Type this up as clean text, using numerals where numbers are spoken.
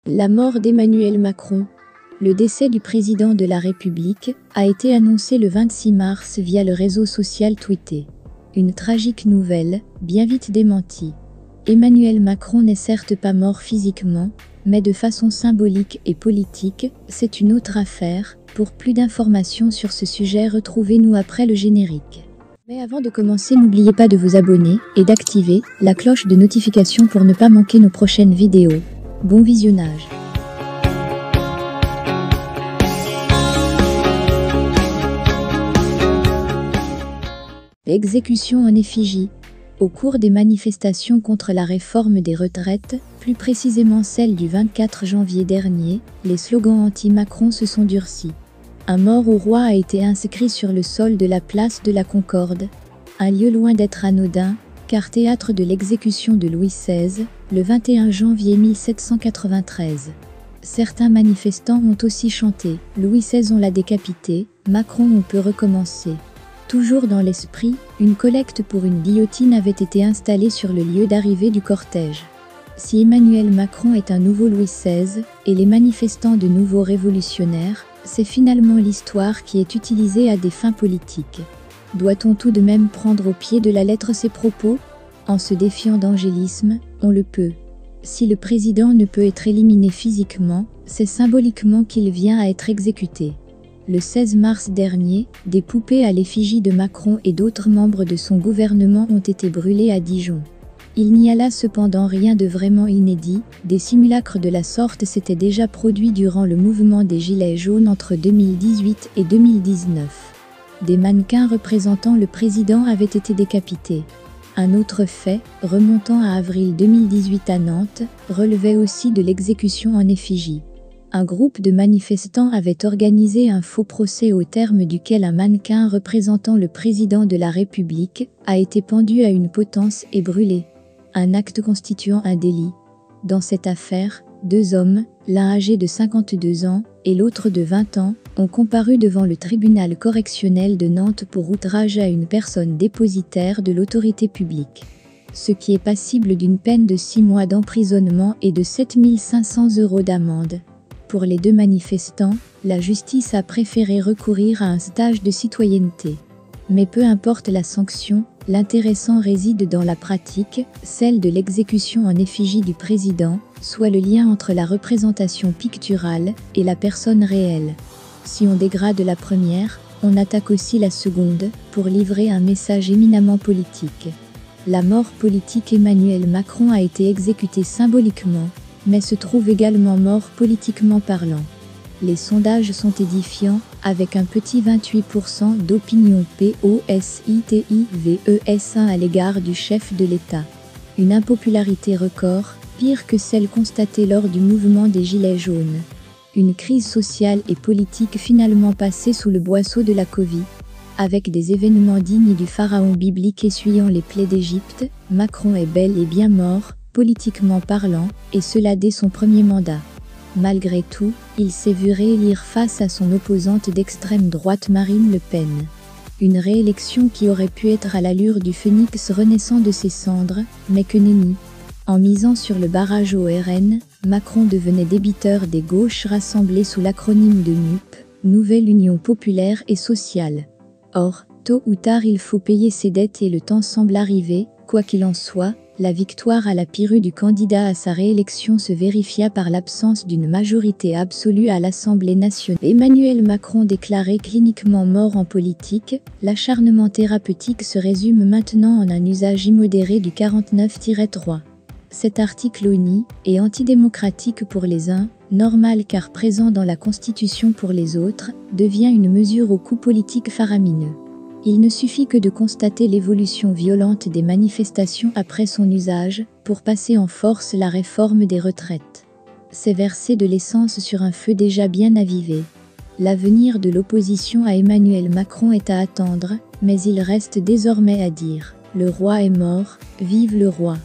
La mort d'Emmanuel Macron. Le décès du président de la République a été annoncé le 26 mars via le réseau social Twitter. Une tragique nouvelle, bien vite démentie. Emmanuel Macron n'est certes pas mort physiquement, mais de façon symbolique et politique, c'est une autre affaire. Pour plus d'informations sur ce sujet, retrouvez-nous après le générique. Mais avant de commencer, n'oubliez pas de vous abonner et d'activer la cloche de notification pour ne pas manquer nos prochaines vidéos. Bon visionnage. Exécution en effigie. Au cours des manifestations contre la réforme des retraites, plus précisément celle du 24 janvier dernier, les slogans anti-Macron se sont durcis. Un mort au roi a été inscrit sur le sol de la place de la Concorde, un lieu loin d'être anodin, car théâtre de l'exécution de Louis XVI, le 21 janvier 1793. Certains manifestants ont aussi chanté « Louis XVI on l'a décapité, Macron on peut recommencer ». Toujours dans l'esprit, une collecte pour une guillotine avait été installée sur le lieu d'arrivée du cortège. Si Emmanuel Macron est un nouveau Louis XVI, et les manifestants de nouveaux révolutionnaires, c'est finalement l'histoire qui est utilisée à des fins politiques. Doit-on tout de même prendre au pied de la lettre ces propos? En se défiant d'angélisme, on le peut. Si le président ne peut être éliminé physiquement, c'est symboliquement qu'il vient à être exécuté. Le 16 mars dernier, des poupées à l'effigie de Macron et d'autres membres de son gouvernement ont été brûlées à Dijon. Il n'y a là cependant rien de vraiment inédit, des simulacres de la sorte s'étaient déjà produits durant le mouvement des Gilets jaunes entre 2018 et 2019. Des mannequins représentant le président avaient été décapités. Un autre fait, remontant à avril 2018 à Nantes, relevait aussi de l'exécution en effigie. Un groupe de manifestants avait organisé un faux procès au terme duquel un mannequin représentant le président de la République a été pendu à une potence et brûlé. Un acte constituant un délit. Dans cette affaire, deux hommes, l'un âgé de 52 ans et l'autre de 20 ans, ont comparu devant le tribunal correctionnel de Nantes pour outrage à une personne dépositaire de l'autorité publique. Ce qui est passible d'une peine de 6 mois d'emprisonnement et de 7 500 € d'amende. Pour les deux manifestants, la justice a préféré recourir à un stage de citoyenneté. Mais peu importe la sanction, l'intéressant réside dans la pratique, celle de l'exécution en effigie du président, soit le lien entre la représentation picturale et la personne réelle. Si on dégrade la première, on attaque aussi la seconde, pour livrer un message éminemment politique. La mort politique Emmanuel Macron a été exécutée symboliquement, mais se trouve également mort politiquement parlant. Les sondages sont édifiants, avec un petit 28% d'opinion positive à l'égard du chef de l'État. Une impopularité record, pire que celle constatée lors du mouvement des Gilets jaunes. Une crise sociale et politique finalement passée sous le boisseau de la Covid. Avec des événements dignes du pharaon biblique essuyant les plaies d'Égypte, Macron est bel et bien mort, politiquement parlant, et cela dès son premier mandat. Malgré tout, il s'est vu réélire face à son opposante d'extrême droite Marine Le Pen. Une réélection qui aurait pu être à l'allure du phénix renaissant de ses cendres, mais que nenni. En misant sur le barrage au RN, Macron devenait débiteur des gauches rassemblées sous l'acronyme de NUP, Nouvelle Union Populaire et Sociale. Or, tôt ou tard il faut payer ses dettes et le temps semble arriver, quoi qu'il en soit. La victoire à la Pirue du candidat à sa réélection se vérifia par l'absence d'une majorité absolue à l'Assemblée nationale. Emmanuel Macron déclaré cliniquement mort en politique, l'acharnement thérapeutique se résume maintenant en un usage immodéré du 49-3. Cet article honni et antidémocratique pour les uns, normal car présent dans la Constitution pour les autres, devient une mesure au coût politique faramineux. Il ne suffit que de constater l'évolution violente des manifestations après son usage, pour passer en force la réforme des retraites. C'est verser de l'essence sur un feu déjà bien avivé. L'avenir de l'opposition à Emmanuel Macron est à attendre, mais il reste désormais à dire « Le roi est mort, vive le roi ».